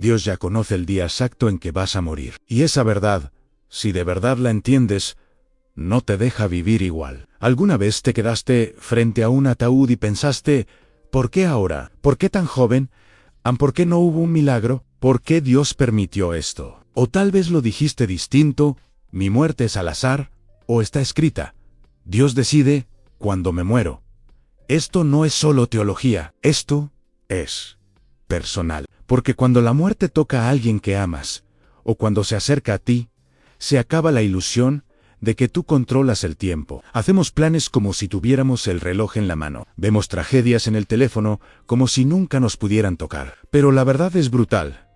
Dios ya conoce el día exacto en que vas a morir. Y esa verdad, si de verdad la entiendes, no te deja vivir igual. ¿Alguna vez te quedaste frente a un ataúd y pensaste, ¿por qué ahora? ¿Por qué tan joven? ¿Por qué no hubo un milagro? ¿Por qué Dios permitió esto? O tal vez lo dijiste distinto, mi muerte es al azar, o está escrita. Dios decide cuando me muero. Esto no es solo teología, esto es personal. Porque cuando la muerte toca a alguien que amas, o cuando se acerca a ti, se acaba la ilusión de que tú controlas el tiempo. Hacemos planes como si tuviéramos el reloj en la mano. Vemos tragedias en el teléfono como si nunca nos pudieran tocar. Pero la verdad es brutal.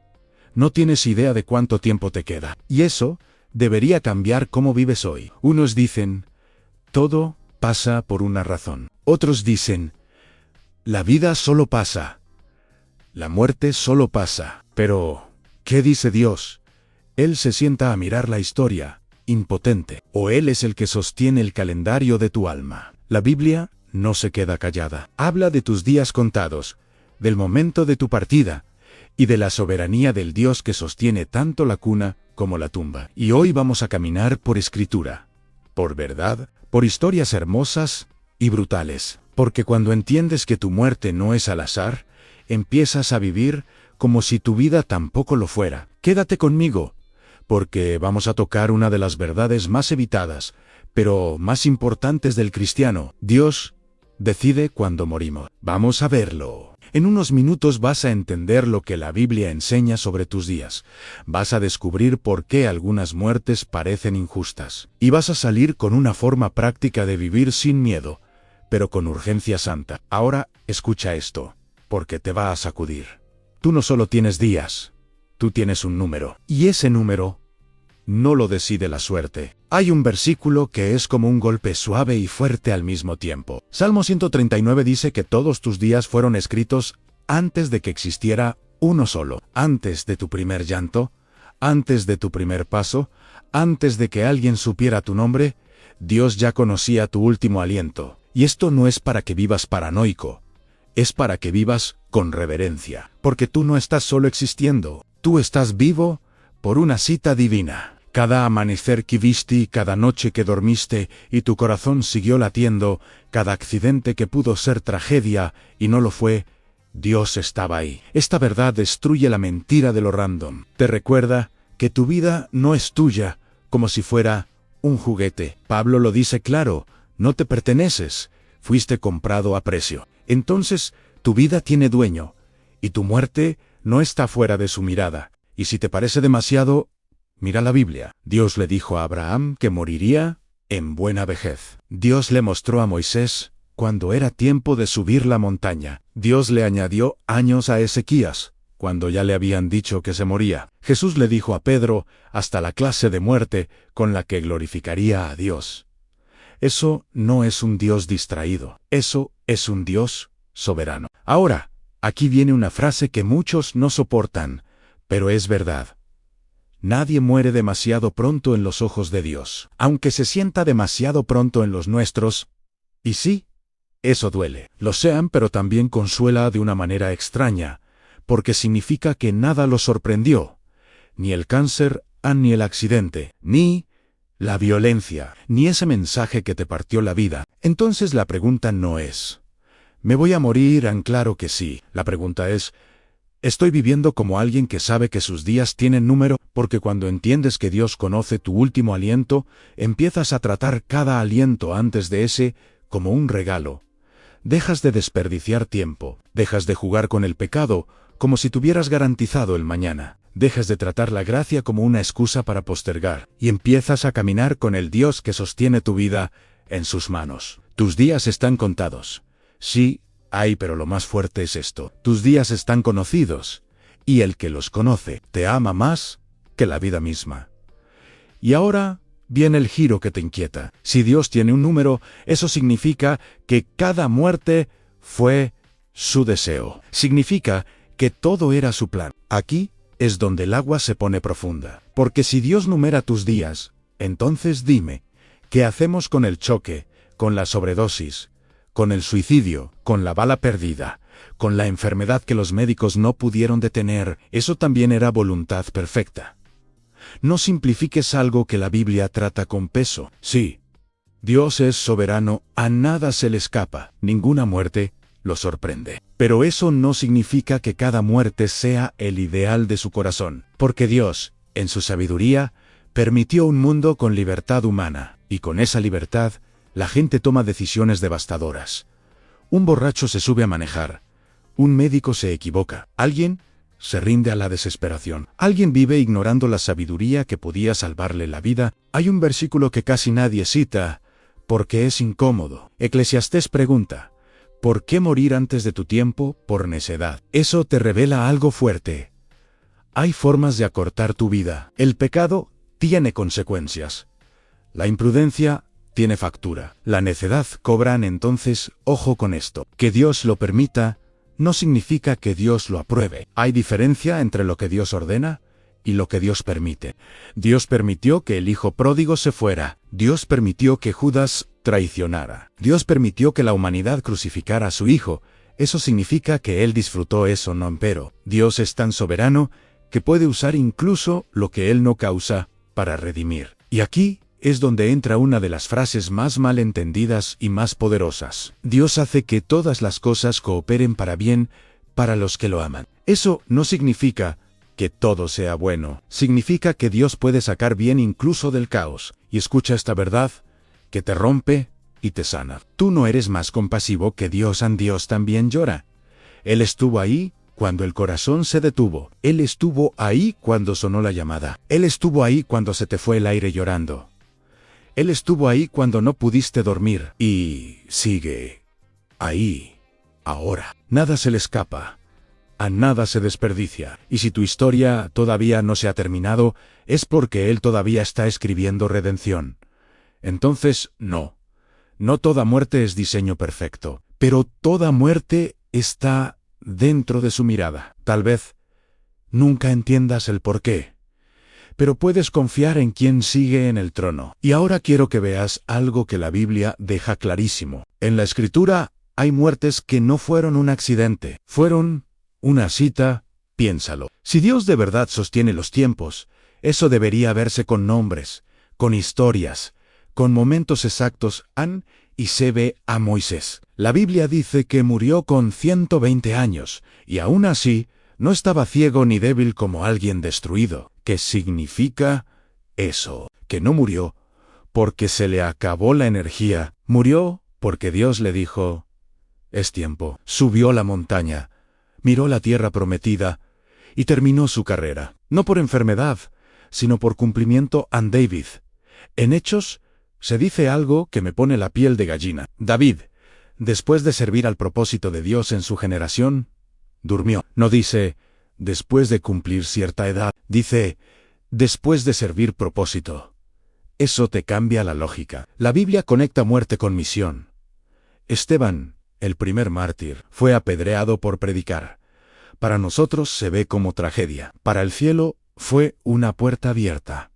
No tienes idea de cuánto tiempo te queda. Y eso debería cambiar cómo vives hoy. Unos dicen, todo pasa por una razón. Otros dicen, la vida solo pasa. La muerte solo pasa. Pero, ¿qué dice Dios? Él se sienta a mirar la historia, impotente. O Él es el que sostiene el calendario de tu alma. La Biblia no se queda callada. Habla de tus días contados, del momento de tu partida, y de la soberanía del Dios que sostiene tanto la cuna como la tumba. Y hoy vamos a caminar por escritura, por verdad, por historias hermosas y brutales. Porque cuando entiendes que tu muerte no es al azar, empiezas a vivir como si tu vida tampoco lo fuera. Quédate conmigo, porque vamos a tocar una de las verdades más evitadas, pero más importantes del cristiano. Dios decide cuándo morimos. Vamos a verlo. En unos minutos vas a entender lo que la Biblia enseña sobre tus días. Vas a descubrir por qué algunas muertes parecen injustas. Y vas a salir con una forma práctica de vivir sin miedo, pero con urgencia santa. Ahora, escucha esto, porque te va a sacudir. Tú no solo tienes días, tú tienes un número. Y ese número no lo decide la suerte. Hay un versículo que es como un golpe suave y fuerte al mismo tiempo. Salmo 139 dice que todos tus días fueron escritos antes de que existiera uno solo. Antes de tu primer llanto, antes de tu primer paso, antes de que alguien supiera tu nombre, Dios ya conocía tu último aliento. Y esto no es para que vivas paranoico, es para que vivas con reverencia. Porque tú no estás solo existiendo, tú estás vivo por una cita divina. Cada amanecer que viste, cada noche que dormiste y tu corazón siguió latiendo, cada accidente que pudo ser tragedia y no lo fue, Dios estaba ahí. Esta verdad destruye la mentira de lo random. Te recuerda que tu vida no es tuya, como si fuera un juguete. Pablo lo dice claro, no te perteneces, fuiste comprado a precio. Entonces, tu vida tiene dueño, y tu muerte no está fuera de su mirada. Y si te parece demasiado, mira la Biblia. Dios le dijo a Abraham que moriría en buena vejez. Dios le mostró a Moisés cuando era tiempo de subir la montaña. Dios le añadió años a Ezequías, cuando ya le habían dicho que se moría. Jesús le dijo a Pedro hasta la clase de muerte con la que glorificaría a Dios. Eso no es un Dios distraído, eso es un Dios soberano. Ahora, aquí viene una frase que muchos no soportan, pero es verdad. Nadie muere demasiado pronto en los ojos de Dios, aunque se sienta demasiado pronto en los nuestros. Y sí, eso duele. Lo sean, pero también consuela de una manera extraña, porque significa que nada lo sorprendió. Ni el cáncer, ni el accidente, ni la violencia, ni ese mensaje que te partió la vida. Entonces la pregunta no es, ¿me voy a morir? Claro que sí. La pregunta es, ¿estoy viviendo como alguien que sabe que sus días tienen número? Porque cuando entiendes que Dios conoce tu último aliento, empiezas a tratar cada aliento antes de ese como un regalo. Dejas de desperdiciar tiempo, dejas de jugar con el pecado como si tuvieras garantizado el mañana. Dejas de tratar la gracia como una excusa para postergar, y empiezas a caminar con el Dios que sostiene tu vida en sus manos. Tus días están contados. Sí, pero lo más fuerte es esto. Tus días están conocidos, y el que los conoce te ama más que la vida misma. Y ahora viene el giro que te inquieta. Si Dios tiene un número, eso significa que cada muerte fue su deseo. Significa que todo era su plan. Aquí es donde el agua se pone profunda. Porque si Dios numera tus días, entonces dime, ¿qué hacemos con el choque, con la sobredosis, con el suicidio, con la bala perdida, con la enfermedad que los médicos no pudieron detener, eso también era voluntad perfecta. No simplifiques algo que la Biblia trata con peso. Sí, Dios es soberano, a nada se le escapa, ninguna muerte lo sorprende. Pero eso no significa que cada muerte sea el ideal de su corazón, porque Dios, en su sabiduría, permitió un mundo con libertad humana, y con esa libertad, la gente toma decisiones devastadoras. Un borracho se sube a manejar, un médico se equivoca, alguien se rinde a la desesperación, alguien vive ignorando la sabiduría que podía salvarle la vida. Hay un versículo que casi nadie cita, porque es incómodo. Eclesiastés pregunta, ¿por qué morir antes de tu tiempo por necedad? Eso te revela algo fuerte. Hay formas de acortar tu vida. El pecado tiene consecuencias. La imprudencia tiene factura. La necedad cobran. Entonces, ojo con esto. Que Dios lo permita no significa que Dios lo apruebe. Hay diferencia entre lo que Dios ordena y lo que Dios permite. Dios permitió que el hijo pródigo se fuera. Dios permitió que Judas traicionara. Dios permitió que la humanidad crucificara a su hijo. Eso significa que Él disfrutó eso, no empero. Dios es tan soberano que puede usar incluso lo que Él no causa para redimir. Y aquí es donde entra una de las frases más mal entendidas y más poderosas. Dios hace que todas las cosas cooperen para bien para los que lo aman. Eso no significa que todo sea bueno. Significa que Dios puede sacar bien incluso del caos. Y escucha esta verdad, que te rompe y te sana. Tú no eres más compasivo que Dios. Dios también llora. Él estuvo ahí cuando el corazón se detuvo. Él estuvo ahí cuando sonó la llamada. Él estuvo ahí cuando se te fue el aire llorando. Él estuvo ahí cuando no pudiste dormir. Y sigue ahí, ahora. Nada se le escapa. A nada se desperdicia. Y si tu historia todavía no se ha terminado, es porque Él todavía está escribiendo redención. Entonces, no toda muerte es diseño perfecto, pero toda muerte está dentro de su mirada. Tal vez nunca entiendas el porqué, pero puedes confiar en quien sigue en el trono. Y ahora quiero que veas algo que la Biblia deja clarísimo. En la Escritura hay muertes que no fueron un accidente, fueron una cita. Piénsalo. Si Dios de verdad sostiene los tiempos, eso debería verse con nombres, con historias, con momentos exactos. Y se ve a Moisés. La Biblia dice que murió con 120 años, y aún así, no estaba ciego ni débil como alguien destruido. ¿Qué significa eso? Que no murió porque se le acabó la energía. Murió porque Dios le dijo, es tiempo. Subió la montaña, miró la tierra prometida, y terminó su carrera. No por enfermedad, sino por cumplimiento. David, en Hechos, se dice algo que me pone la piel de gallina. David, después de servir al propósito de Dios en su generación, durmió. No dice, después de cumplir cierta edad. Dice, después de servir propósito. Eso te cambia la lógica. La Biblia conecta muerte con misión. Esteban, el primer mártir, fue apedreado por predicar. Para nosotros se ve como tragedia. Para el cielo, fue una puerta abierta.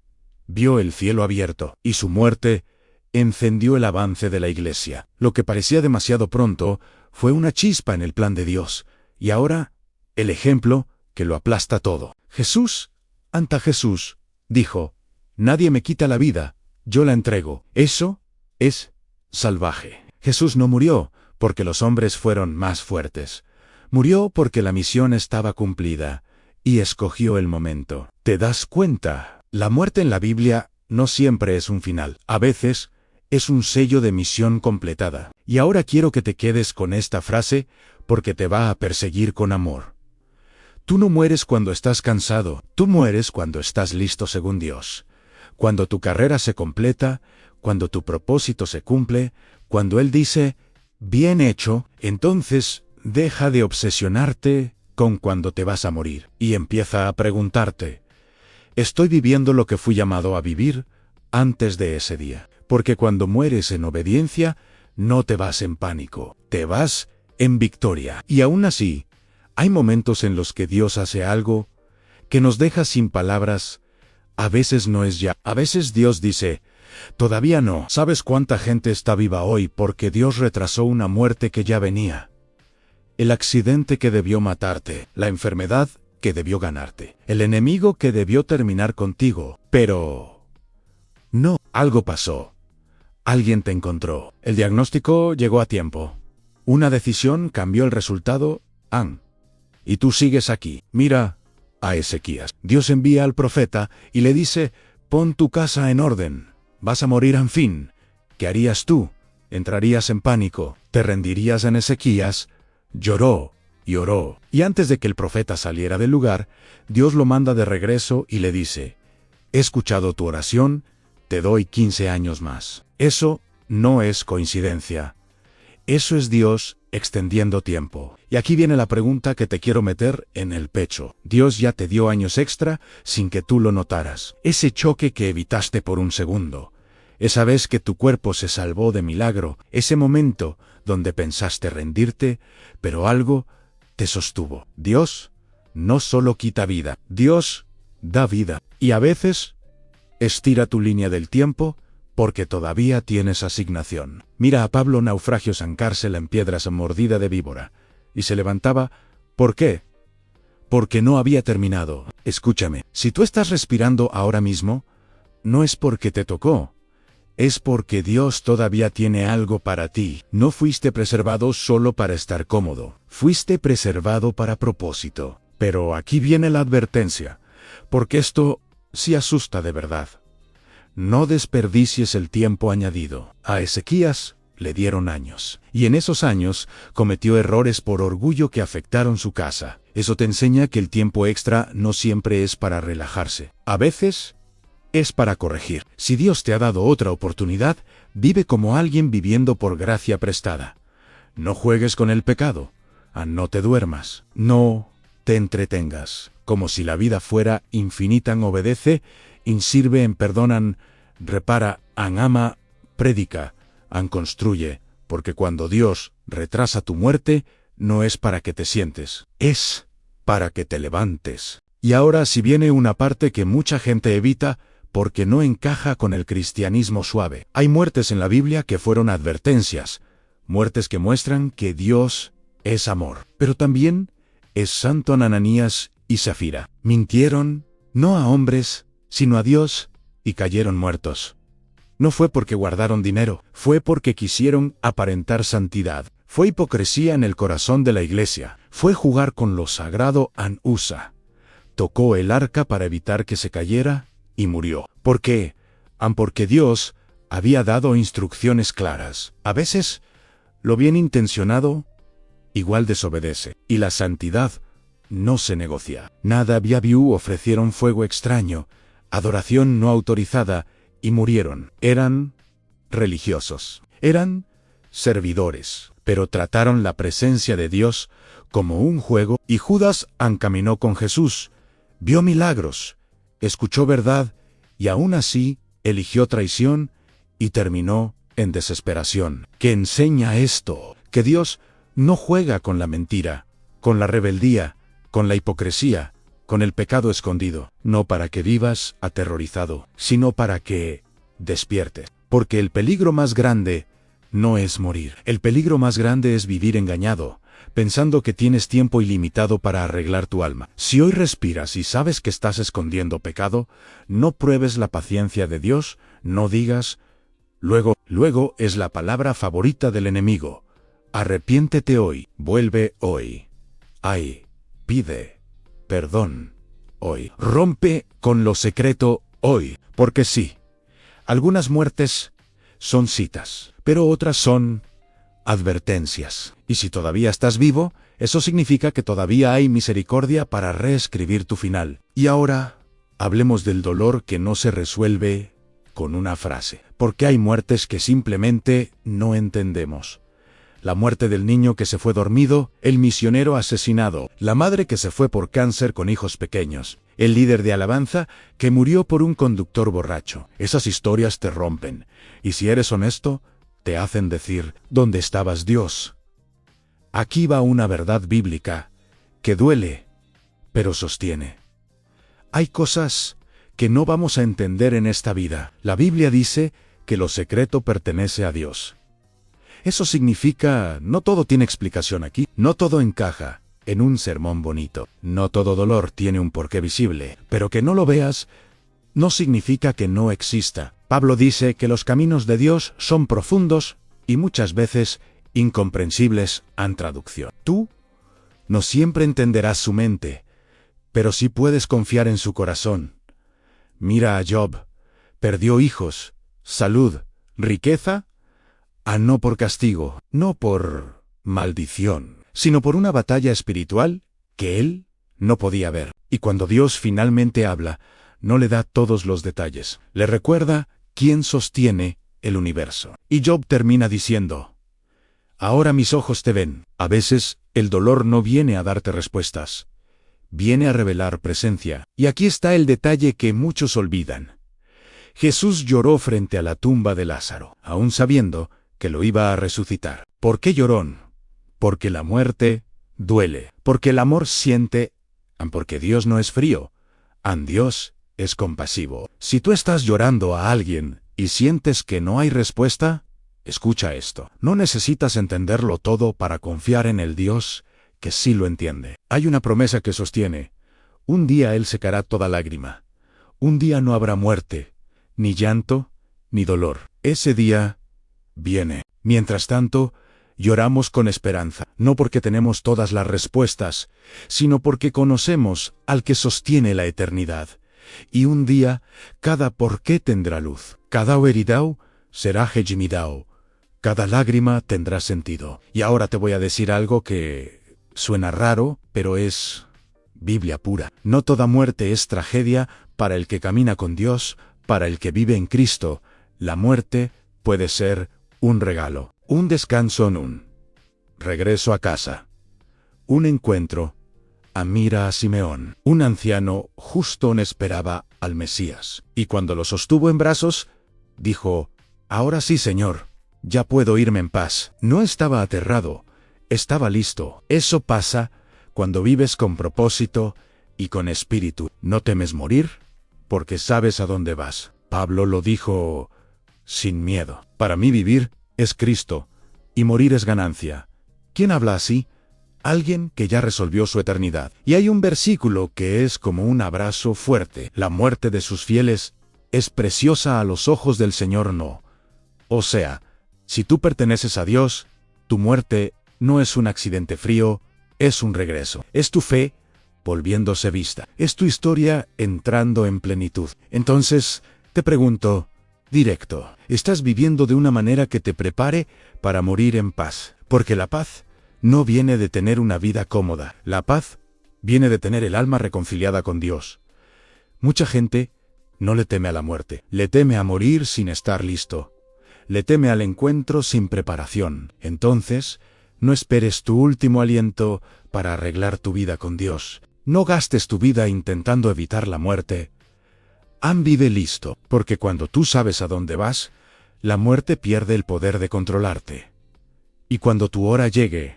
Vio el cielo abierto, y su muerte encendió el avance de la Iglesia. Lo que parecía demasiado pronto fue una chispa en el plan de Dios, y ahora, el ejemplo que lo aplasta todo. Jesús, ante Jesús, dijo, nadie me quita la vida, yo la entrego. Eso es salvaje. Jesús no murió porque los hombres fueron más fuertes. Murió porque la misión estaba cumplida, y escogió el momento. ¿Te das cuenta? La muerte en la Biblia no siempre es un final. A veces, es un sello de misión completada. Y ahora quiero que te quedes con esta frase, porque te va a perseguir con amor. Tú no mueres cuando estás cansado, tú mueres cuando estás listo según Dios. Cuando tu carrera se completa, cuando tu propósito se cumple, cuando Él dice, bien hecho, entonces deja de obsesionarte con cuando te vas a morir, y empieza a preguntarte, ¿estoy viviendo lo que fui llamado a vivir antes de ese día? Porque cuando mueres en obediencia, no te vas en pánico, te vas en victoria. Y aún así, hay momentos en los que Dios hace algo que nos deja sin palabras. A veces no es ya. A veces Dios dice, todavía no. ¿Sabes cuánta gente está viva hoy porque Dios retrasó una muerte que ya venía? el accidente que debió matarte, la enfermedad que debió ganarte, el enemigo que debió terminar contigo. Pero no, algo pasó. Alguien te encontró. El diagnóstico llegó a tiempo. Una decisión cambió el resultado. Y tú sigues aquí. Mira a Ezequías. Dios envía al profeta y le dice: pon tu casa en orden. Vas a morir en fin. ¿Qué harías tú? ¿Entrarías en pánico? ¿Te rendirías en Ezequías? Lloró y oró. Y antes de que el profeta saliera del lugar, Dios lo manda de regreso y le dice: he escuchado tu oración, te doy 15 años más. Eso no es coincidencia. Eso es Dios extendiendo tiempo. Y aquí viene la pregunta que te quiero meter en el pecho. Dios ya te dio años extra sin que tú lo notaras. Ese choque que evitaste por un segundo. Esa vez que tu cuerpo se salvó de milagro. Ese momento donde pensaste rendirte, pero algo te sostuvo. Dios no solo quita vida. Dios da vida. Y a veces estira tu línea del tiempo porque todavía tienes asignación. Mira a Pablo, naufragios en cárcel, en piedras, mordida de víbora. Y se levantaba. ¿Por qué? Porque no había terminado. Escúchame, si tú estás respirando ahora mismo, no es porque te tocó. Es porque Dios todavía tiene algo para ti. No fuiste preservado solo para estar cómodo. Fuiste preservado para propósito. Pero aquí viene la advertencia. Porque esto sí asusta de verdad. No desperdicies el tiempo añadido. A Ezequías le dieron años. Y en esos años cometió errores por orgullo que afectaron su casa. Eso te enseña que el tiempo extra no siempre es para relajarse. A veces es para corregir. Si Dios te ha dado otra oportunidad, vive como alguien viviendo por gracia prestada. No juegues con el pecado. No te duermas. No te entretengas. Como si la vida fuera infinita. Obedece, sirve, perdonan, repara, ama, predica, construye, porque cuando Dios retrasa tu muerte, no es para que te sientes, es para que te levantes. Y ahora si viene una parte que mucha gente evita, porque no encaja con el cristianismo suave. Hay muertes en la Biblia que fueron advertencias, muertes que muestran que Dios es amor. Pero también es santo. Ananías y Zafira mintieron, no a hombres, sino a Dios, y cayeron muertos. No fue porque guardaron dinero, fue porque quisieron aparentar santidad. Fue hipocresía en el corazón de la iglesia. Fue jugar con lo sagrado. Usa tocó el arca para evitar que se cayera, y murió. ¿Por qué? Porque Dios había dado instrucciones claras. A veces, lo bien intencionado igual desobedece. Y la santidad no se negocia. Nadab y ofrecieron fuego extraño, adoración no autorizada, y murieron. Eran religiosos. Eran servidores. Pero trataron la presencia de Dios como un juego. Y Judas caminó con Jesús, vio milagros, escuchó verdad, y aún así eligió traición y terminó en desesperación. ¿Qué enseña esto? Que Dios no juega con la mentira, con la rebeldía, con la hipocresía, con el pecado escondido, no para que vivas aterrorizado, sino para que despiertes. Porque el peligro más grande no es morir. El peligro más grande es vivir engañado, pensando que tienes tiempo ilimitado para arreglar tu alma. Si hoy respiras y sabes que estás escondiendo pecado, no pruebes la paciencia de Dios, no digas, luego es la palabra favorita del enemigo. Arrepiéntete hoy, vuelve hoy. Pide perdón hoy. Rompe con lo secreto hoy. Porque sí, algunas muertes son citas, pero otras son advertencias. Y si todavía estás vivo, eso significa que todavía hay misericordia para reescribir tu final. Y ahora, hablemos del dolor que no se resuelve con una frase. Porque hay muertes que simplemente no entendemos. La muerte del niño que se fue dormido, el misionero asesinado, la madre que se fue por cáncer con hijos pequeños, el líder de alabanza que murió por un conductor borracho. Esas historias te rompen, y si eres honesto, te hacen decir, ¿dónde estabas, Dios? Aquí va una verdad bíblica, que duele, pero sostiene. Hay cosas que no vamos a entender en esta vida. La Biblia dice que lo secreto pertenece a Dios. Eso significa, no todo tiene explicación aquí, no todo encaja en un sermón bonito, no todo dolor tiene un porqué visible, pero que no lo veas no significa que no exista. Pablo dice que los caminos de Dios son profundos y muchas veces incomprensibles en traducción. Tú no siempre entenderás su mente, pero sí puedes confiar en su corazón. Mira a Job, perdió hijos, salud, riqueza, no por castigo, no por maldición, sino por una batalla espiritual que él no podía ver. Y cuando Dios finalmente habla, no le da todos los detalles. Le recuerda quién sostiene el universo. Y Job termina diciendo, ahora mis ojos te ven. A veces, el dolor no viene a darte respuestas. Viene a revelar presencia. Y aquí está el detalle que muchos olvidan. Jesús lloró frente a la tumba de Lázaro, aún sabiendo que lo iba a resucitar. ¿Por qué lloró? Porque la muerte duele. Porque el amor siente. Porque Dios no es frío. Dios es compasivo. Si tú estás llorando a alguien y sientes que no hay respuesta, escucha esto. No necesitas entenderlo todo para confiar en el Dios que sí lo entiende. Hay una promesa que sostiene. Un día Él secará toda lágrima. Un día no habrá muerte, ni llanto, ni dolor. Ese día viene. Mientras tanto, lloramos con esperanza, no porque tenemos todas las respuestas, sino porque conocemos al que sostiene la eternidad. Y un día, cada porqué tendrá luz. Cada heridao será gejimidao. Cada lágrima tendrá sentido. Y ahora te voy a decir algo que suena raro, pero es Biblia pura. No toda muerte es tragedia para el que camina con Dios, para el que vive en Cristo. La muerte puede ser un regalo, un descanso en un regreso a casa, un encuentro. Mira a Simeón. Un anciano justo esperaba al Mesías, y cuando lo sostuvo en brazos, dijo, ahora sí, Señor, ya puedo irme en paz. No estaba aterrado, estaba listo. Eso pasa cuando vives con propósito y con espíritu. ¿No temes morir? Porque sabes a dónde vas. Pablo lo dijo sin miedo. Para mí vivir es Cristo, y morir es ganancia. ¿Quién habla así? Alguien que ya resolvió su eternidad. Y hay un versículo que es como un abrazo fuerte. La muerte de sus fieles es preciosa a los ojos del Señor, no. O sea, si tú perteneces a Dios, tu muerte no es un accidente frío, es un regreso. Es tu fe volviéndose vista. Es tu historia entrando en plenitud. Entonces, te pregunto, directo, ¿estás viviendo de una manera que te prepare para morir en paz? Porque la paz no viene de tener una vida cómoda. La paz viene de tener el alma reconciliada con Dios. Mucha gente no le teme a la muerte, le teme a morir sin estar listo. Le teme al encuentro sin preparación. Entonces, no esperes tu último aliento para arreglar tu vida con Dios. No gastes tu vida intentando evitar la muerte. Vive listo, porque cuando tú sabes a dónde vas, la muerte pierde el poder de controlarte. Y cuando tu hora llegue,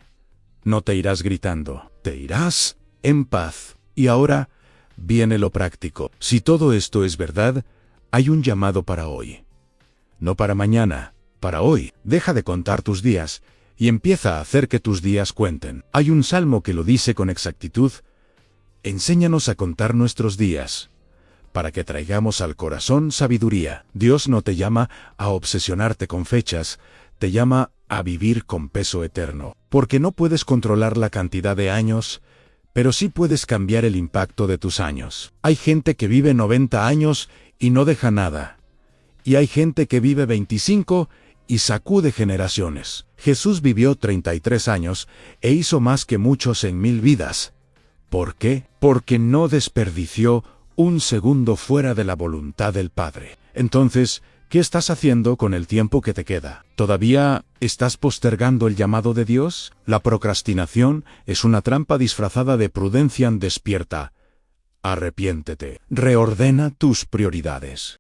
no te irás gritando, te irás en paz. Y ahora viene lo práctico. Si todo esto es verdad, hay un llamado para hoy. No para mañana, para hoy. Deja de contar tus días y empieza a hacer que tus días cuenten. Hay un salmo que lo dice con exactitud. Enséñanos a contar nuestros días, para que traigamos al corazón sabiduría. Dios no te llama a obsesionarte con fechas, te llama a vivir con peso eterno. Porque no puedes controlar la cantidad de años, pero sí puedes cambiar el impacto de tus años. Hay gente que vive 90 años y no deja nada. Y hay gente que vive 25 y sacude generaciones. Jesús vivió 33 años e hizo más que muchos en 1000 vidas. ¿Por qué? Porque no desperdició un segundo fuera de la voluntad del Padre. Entonces, ¿qué estás haciendo con el tiempo que te queda? ¿Todavía estás postergando el llamado de Dios? La procrastinación es una trampa disfrazada de prudencia despierta. Arrepiéntete. Reordena tus prioridades.